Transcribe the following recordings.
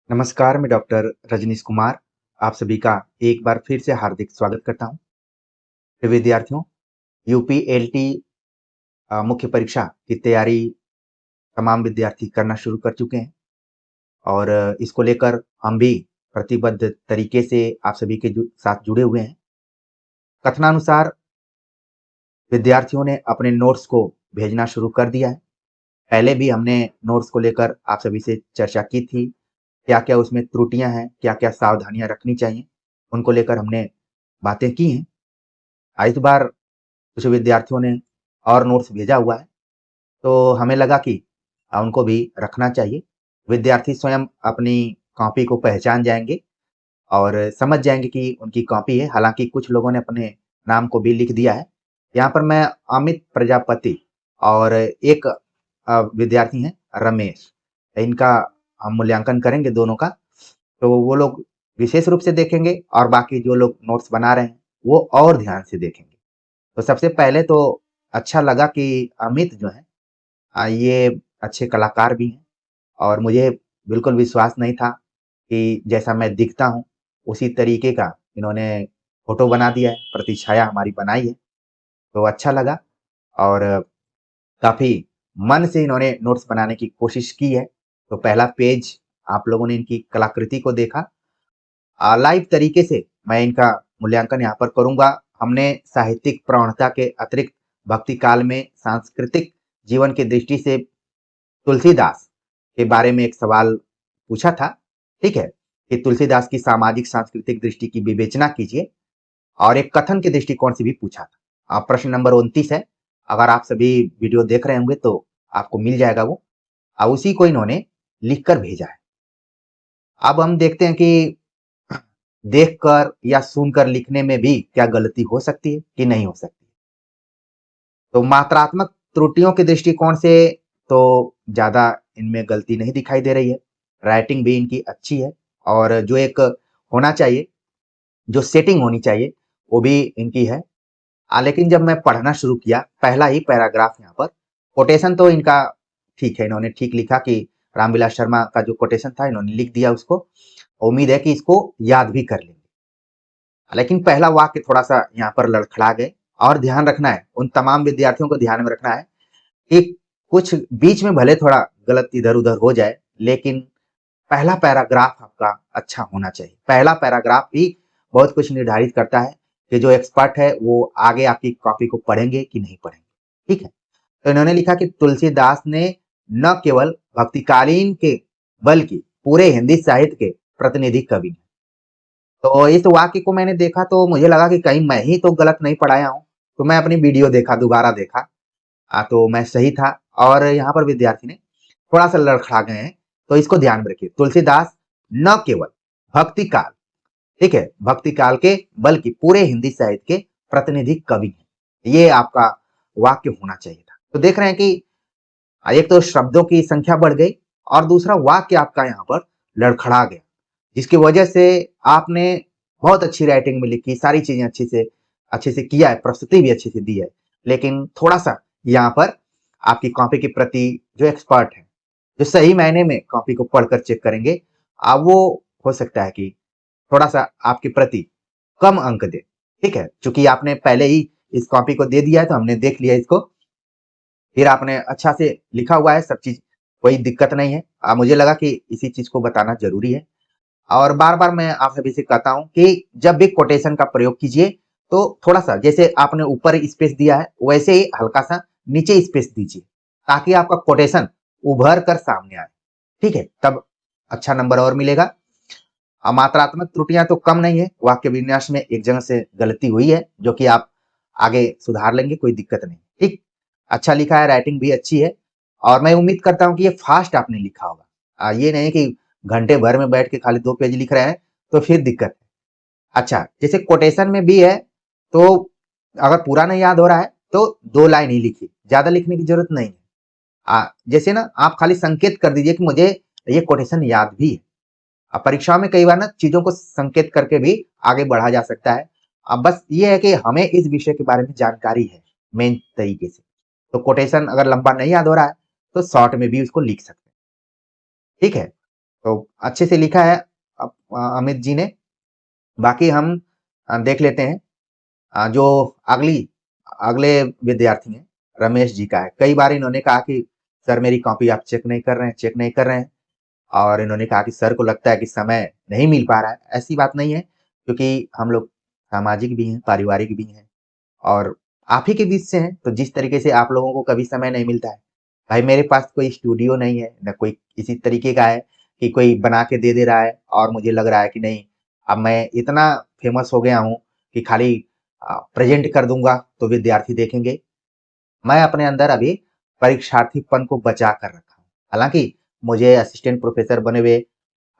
नमस्कार, मैं डॉक्टर रजनीश कुमार आप सभी का एक बार फिर से हार्दिक स्वागत करता हूँ। तो विद्यार्थियों, यूपी एलटी मुख्य परीक्षा की तैयारी तमाम विद्यार्थी करना शुरू कर चुके हैं और इसको लेकर हम भी प्रतिबद्ध तरीके से आप सभी के साथ जुड़े हुए हैं। कथनानुसार विद्यार्थियों ने अपने नोट्स को भेजना शुरू कर दिया है। पहले भी हमने नोट्स को लेकर आप सभी से चर्चा की थी। क्या-क्या उसमें त्रुटियां हैं, क्या-क्या सावधानियां रखनी चाहिए, उनको लेकर हमने बातें की हैं। इस बार कुछ विद्यार्थियों ने और नोट्स भेजा हुआ है, तो हमें लगा कि उनको भी रखना चाहिए। विद्यार्थी स्वयं अपनी कॉपी को पहचान जाएँगे और समझ जाएँगे कि उनकी कॉपी है। हालाँकि कुछ लोगों ने अपने नाम को भी लिख दिया है। यहाँ पर मैं अमित प्रजापति और एक विद्यार्थी हैं रमेश, इनका हम मूल्यांकन करेंगे दोनों का। तो वो लोग विशेष रूप से देखेंगे और बाकी जो लोग नोट्स बना रहे हैं, वो और ध्यान से देखेंगे। तो सबसे पहले तो अच्छा लगा कि अमित जो है ये अच्छे कलाकार भी हैं और मुझे बिल्कुल विश्वास नहीं था कि जैसा मैं दिखता हूँ, उसी तरीके का इन्होंने फ़ोटो बना दिया है, प्रतिछाया हमारी बनाई है, तो अच्छा लगा और काफ़ी मन से इन्होंने नोट्स बनाने की कोशिश की है। तो पहला पेज आप लोगों ने इनकी कलाकृति को देखा। लाइव तरीके से मैं इनका मूल्यांकन यहाँ पर करूँगा। हमने साहित्यिक प्रवणता के अतिरिक्त भक्ति काल में सांस्कृतिक जीवन की दृष्टि से तुलसीदास के बारे में एक सवाल पूछा था, ठीक है? कि तुलसीदास की सामाजिक सांस्कृतिक दृष्टि की विवेचना कीजिए और एक कथन के दृष्टिकोण से भी पूछा था। प्रश्न नंबर 29 है, अगर आप सभी वीडियो देख रहे होंगे तो आपको मिल जाएगा वो। उसी को इन्होंने लिख कर भेजा है। अब हम देखते हैं कि देखकर या सुनकर लिखने में भी क्या गलती हो सकती है कि नहीं हो सकती। तो मात्रात्मक त्रुटियों के दृष्टिकोण से तो ज़्यादा इनमें गलती नहीं दिखाई दे रही है। राइटिंग भी इनकी अच्छी है और जो एक होना चाहिए, जो सेटिंग होनी चाहिए, वो भी इनकी है। लेकिन जब मैं पढ़ना शुरू किया, पहला ही पैराग्राफ यहाँ पर कोटेशन तो इनका ठीक है, इन्होंने ठीक लिखा कि रामविलास शर्मा का जो कोटेशन था इन्होंने लिख दिया उसको। उम्मीद है कि इसको याद भी कर लेंगे। लेकिन पहला वाक्य थोड़ा-सा यहाँ पर लड़खड़ा गए और ध्यान रखना है, उन तमाम विद्यार्थियों को ध्यान में रखना है कि कुछ बीच में भले थोड़ा गलत इधर-उधर हो जाए, लेकिन पहला पैराग्राफ आपका अच्छा होना चाहिए। पहला पैराग्राफ भी बहुत कुछ निर्धारित करता है कि जो एक्सपर्ट है, वो आगे आपकी कॉपी को पढ़ेंगे कि नहीं पढ़ेंगे, ठीक है? तो इन्होंने लिखा कि तुलसीदास ने न केवल भक्तिकालीन के, बल्कि पूरे हिंदी साहित्य के प्रतिनिधि कवि हैं। तो इस वाक्य को मैंने देखा तो मुझे लगा कि कहीं मैं ही तो गलत नहीं पढ़ाया हूँ। तो मैं अपनी वीडियो देखा, दोबारा देखा। तो मैं सही था और यहाँ पर विद्यार्थी ने थोड़ा-सा लड़खड़ा गए हैं, तो इसको ध्यान में रखिए। तुलसीदास न केवल भक्ति काल, ठीक है? भक्ति काल के बल्कि पूरे हिंदी साहित्य के प्रतिनिधि कवि हैं। ये आपका वाक्य होना चाहिए था। तो देख रहे हैं कि एक तो शब्दों की संख्या बढ़ गई और दूसरा वाक्य आपका यहाँ पर लड़खड़ा गया, जिसकी वजह से आपने बहुत अच्छी राइटिंग में लिखी, सारी चीजें अच्छे से किया है, प्रस्तुति भी अच्छे से दी है, लेकिन थोड़ा-सा यहाँ पर आपकी कॉपी के प्रति जो एक्सपर्ट हैं, जो सही मायने में कॉपी को पढ़कर चेक करेंगे, वो हो सकता है कि थोड़ा-सा आपके प्रति कम अंक दें, ठीक है? चूँकि आपने पहले ही इस कॉपी को दे दिया है, तो हमने देख लिया इसको। फिर आपने अच्छा से लिखा हुआ है सब चीज़, कोई दिक्कत नहीं है। मुझे लगा कि इसी चीज़ को बताना ज़रूरी है और बार-बार मैं आप सभी से कहता हूँ कि जब भी कोटेशन का प्रयोग कीजिए, तो थोड़ा-सा जैसे आपने ऊपर स्पेस दिया है, वैसे ही हल्का-सा नीचे स्पेस दीजिए, ताकि आपका कोटेशन उभर कर सामने आए, ठीक है? तब अच्छा नंबर और मिलेगा। मात्रात्मक त्रुटियाँ तो कम नहीं है, वाक्य विन्यास में एक जगह से गलती हुई है, जो कि आप आगे सुधार लेंगे, कोई दिक्कत नहीं, ठीक? अच्छा लिखा है, राइटिंग भी अच्छी है और मैं उम्मीद करता हूँ कि ये फास्ट आपने लिखा होगा। ये नहीं कि घंटे भर में बैठ के खाली 2 पेज लिख रहे हैं, तो फिर दिक्कत है। अच्छा, जैसे कोटेशन में भी है, तो अगर पूरा नहीं याद हो रहा है, तो 2 लाइन ही लिखिए, ज़्यादा लिखने की ज़रूरत नहीं है। जैसे ना आप खाली संकेत कर दीजिए कि मुझे ये कोटेशन याद भी है। परीक्षाओं में कई बार ना चीज़ों को संकेत करके भी आगे बढ़ा जा सकता है। बस ये है कि हमें इस विषय के बारे में जानकारी है, मेन तरीके से। तो कोटेशन अगर लंबा नहीं याद हो रहा है, तो शॉर्ट में भी उसको लिख सकते हैं, ठीक है? तो अच्छे से लिखा है अमित जी ने। बाकी हम देख लेते हैं जो अगले विद्यार्थी हैं, रमेश जी का है। कई बार इन्होंने कहा कि सर मेरी कॉपी आप चेक नहीं कर रहे हैं, चेक नहीं कर रहे हैं, और इन्होंने कहा कि सर को लगता है कि समय नहीं मिल पा रहा है। ऐसी बात नहीं है, क्योंकि हम लोग सामाजिक भी हैं, पारिवारिक भी हैं, और आप ही के बीच से हैं, तो जिस तरीके से आप लोगों को कभी समय नहीं मिलता है, भाई मेरे पास कोई स्टूडियो नहीं है, ना कोई इसी तरीके का है कि कोई बना के दे दे रहा है और मुझे लग रहा है कि नहीं, अब मैं इतना फेमस हो गया हूँ कि खाली प्रेजेंट कर दूंगा तो विद्यार्थी देखेंगे। मैं अपने अंदर अभी परीक्षार्थीपन को बचा कर रखा हूँ। हालांकि मुझे असिस्टेंट प्रोफेसर बने हुए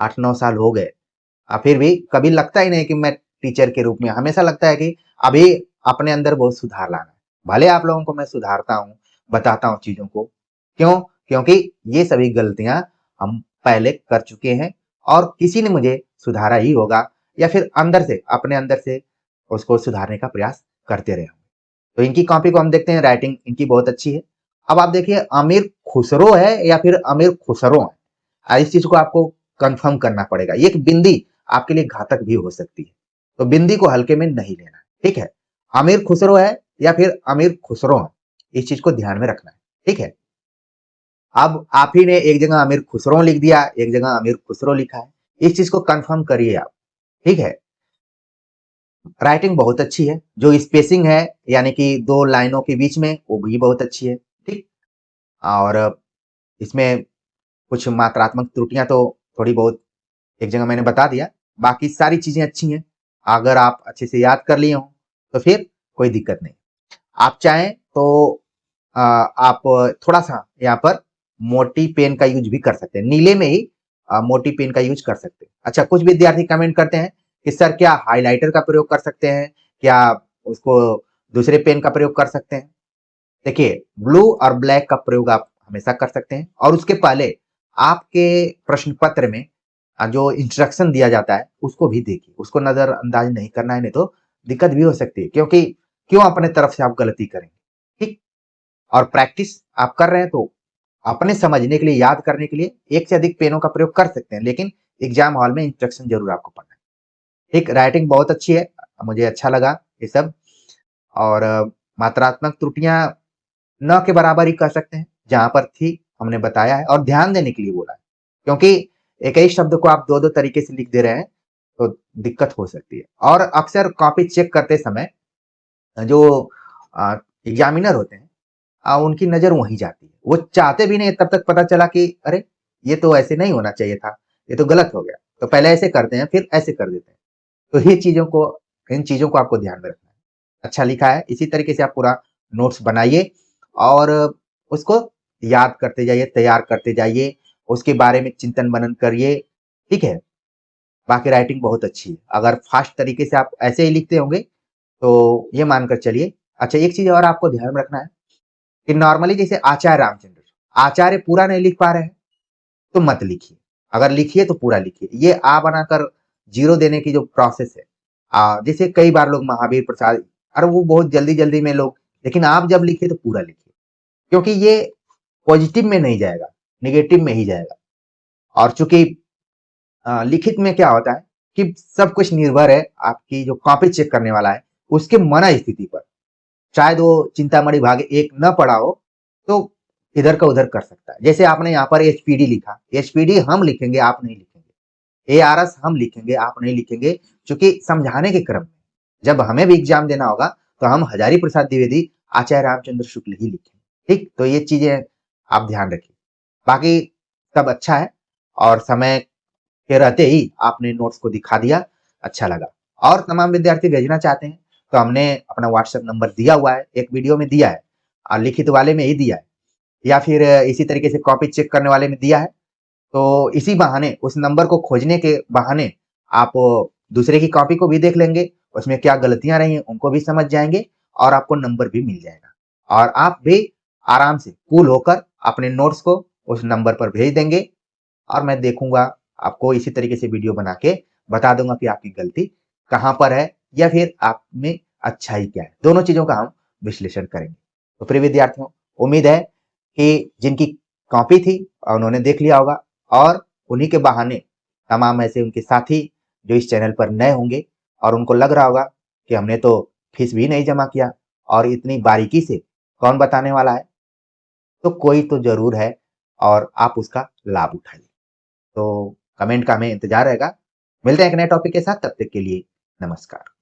8-9 साल हो गए, फिर भी कभी लगता ही नहीं कि मैं टीचर के रूप में, हमेशा लगता है कि अभी अपने अंदर बहुत सुधार लाना है। भले आप लोगों को मैं सुधारता हूँ, बताता हूँ चीजों को, क्यों? क्योंकि ये सभी गलतियां हम पहले कर चुके हैं और किसी ने मुझे सुधारा ही होगा, या फिर अंदर से, अपने अंदर से उसको सुधारने का प्रयास करते रहे होंगे। तो इनकी कॉपी को हम देखते हैं, राइटिंग इनकी बहुत अच्छी है। अब आप देखिए, अमीर खुसरो है या फिर अमीर खुसरो है, इस चीज को आपको कंफर्म करना पड़ेगा। ये एक बिंदी आपके लिए घातक भी हो सकती है, तो बिंदी को हल्के में नहीं लेना है, ठीक है? अमीर खुसरो है या फिर अमीर खुसरो है, इस चीज को ध्यान में रखना है, ठीक है? अब आप ही ने एक जगह अमीर खुसरो लिख दिया, एक जगह अमीर खुसरो लिखा है, इस चीज को कंफर्म करिए आप, ठीक है? राइटिंग बहुत अच्छी है, जो स्पेसिंग है यानी कि दो लाइनों के बीच में, वो भी बहुत अच्छी है, ठीक। और इसमें कुछ मात्रात्मक त्रुटियां तो थोड़ी बहुत एक जगह मैंने बता दिया, बाकी सारी चीजें अच्छी हैं। अगर आप अच्छे से याद कर लिए हो तो फिर कोई दिक्कत नहीं। आप चाहें तो आप थोड़ा सा यहाँ पर मोटी पेन का यूज भी कर सकते हैं, नीले में ही मोटी पेन का यूज कर सकते हैं। अच्छा, कुछ विद्यार्थी कमेंट करते हैं कि सर क्या हाइलाइटर का प्रयोग कर सकते हैं, क्या उसको दूसरे पेन का प्रयोग कर सकते हैं? देखिए, ब्लू और ब्लैक का प्रयोग आप हमेशा कर सकते हैं, और उसके पहले आपके प्रश्न पत्र में जो इंस्ट्रक्शन दिया जाता है उसको भी देखिए, उसको नजरअंदाज नहीं करना है, नहीं तो दिक्कत भी हो सकती है, क्योंकि क्यों अपने तरफ से आप गलती करेंगे, ठीक। और प्रैक्टिस आप कर रहे हैं तो अपने समझने के लिए, याद करने के लिए एक से अधिक पेनों का प्रयोग कर सकते हैं, लेकिन एग्जाम हॉल में इंस्ट्रक्शन जरूर आपको पढ़ना है। ठीक, राइटिंग बहुत अच्छी है, मुझे अच्छा लगा ये सब। और मात्रात्मक त्रुटियां न के बराबर ही कह सकते हैं, जहां पर थी हमने बताया है और ध्यान देने के लिए बोला है, क्योंकि एक ही शब्द को आप दो दो तरीके से लिख दे रहे हैं तो दिक्कत हो सकती है। और अक्सर कॉपी चेक करते समय जो एग्जामिनर होते हैं, उनकी नजर वहीं जाती है, वो चाहते भी नहीं, तब तक पता चला कि अरे ये तो ऐसे नहीं होना चाहिए था, ये तो गलत हो गया, तो पहले ऐसे करते हैं फिर ऐसे कर देते हैं। तो ये चीजों को, इन चीजों को आपको ध्यान में रखना है। अच्छा लिखा है, इसी तरीके से आप पूरा नोट्स बनाइए और उसको याद करते जाइए, तैयार करते जाइए, उसके बारे में चिंतन मनन करिए, ठीक है। बाकी राइटिंग बहुत अच्छी है, अगर फास्ट तरीके से आप ऐसे ही लिखते होंगे तो ये मानकर चलिए। अच्छा, एक चीज और आपको ध्यान में रखना है कि नॉर्मली जैसे आचार्य रामचंद्र, आचार्य पूरा नहीं लिख पा रहे हैं तो मत लिखिए, अगर लिखिए तो पूरा लिखिए। ये आ बनाकर जीरो देने की जो प्रोसेस है, जैसे कई बार लोग महावीर प्रसाद, अरे वो बहुत जल्दी जल्दी में लोग, लेकिन आप जब लिखिए तो पूरा लिखिए, क्योंकि ये पॉजिटिव में नहीं जाएगा, निगेटिव में ही जाएगा। और चूंकि लिखित में क्या होता है कि सब कुछ निर्भर है आपकी जो कॉपी चेक करने वाला है उसके मन स्थिति पर। शायद वो चिंतामणि भाग एक न पढ़ा हो तो इधर का उधर कर सकता है। जैसे आपने यहाँ पर एचपीडी लिखा, एचपीडी हम लिखेंगे, आप नहीं लिखेंगे, एआरएस हम लिखेंगे, आप नहीं लिखेंगे, क्योंकि समझाने के क्रम में जब हमें भी एग्जाम देना होगा तो हम हजारी प्रसाद द्विवेदी, आचार्य रामचंद्र शुक्ल ही लिखेंगे, ठीक। तो ये चीजें आप ध्यान रखिए। बाकी सब अच्छा है, और समय के रहते ही आपने नोट्स को दिखा दिया, अच्छा लगा। और तमाम विद्यार्थी भेजना चाहते हैं तो हमने अपना व्हाट्सएप नंबर दिया हुआ है, एक वीडियो में दिया है और लिखित वाले में ही दिया है, या फिर इसी तरीके से कॉपी चेक करने वाले में दिया है। तो इसी बहाने, उस नंबर को खोजने के बहाने आप दूसरे की कॉपी को भी देख लेंगे, उसमें क्या गलतियां रही हैं उनको भी समझ जाएंगे, और आपको नंबर भी मिल जाएगा, और आप भी आराम से कूल होकर अपने नोट्स को उस नंबर पर भेज देंगे, और मैं देखूंगा, आपको इसी तरीके से वीडियो बना के बता दूंगा कि आपकी गलती कहाँ पर है या फिर आप में अच्छाई क्या है। दोनों चीजों का हम विश्लेषण करेंगे। तो प्रिय विद्यार्थियों, उम्मीद है कि जिनकी कॉपी थी उन्होंने देख लिया होगा, और उन्हीं के बहाने तमाम ऐसे उनके साथी जो इस चैनल पर नए होंगे और उनको लग रहा होगा कि हमने तो फीस भी नहीं जमा किया और इतनी बारीकी से कौन बताने वाला है, तो कोई तो ज़रूर है और आप उसका लाभ उठाइए। तो कमेंट का हमें इंतज़ार रहेगा। मिलते हैं एक नए टॉपिक के साथ, तब तक के लिए नमस्कार।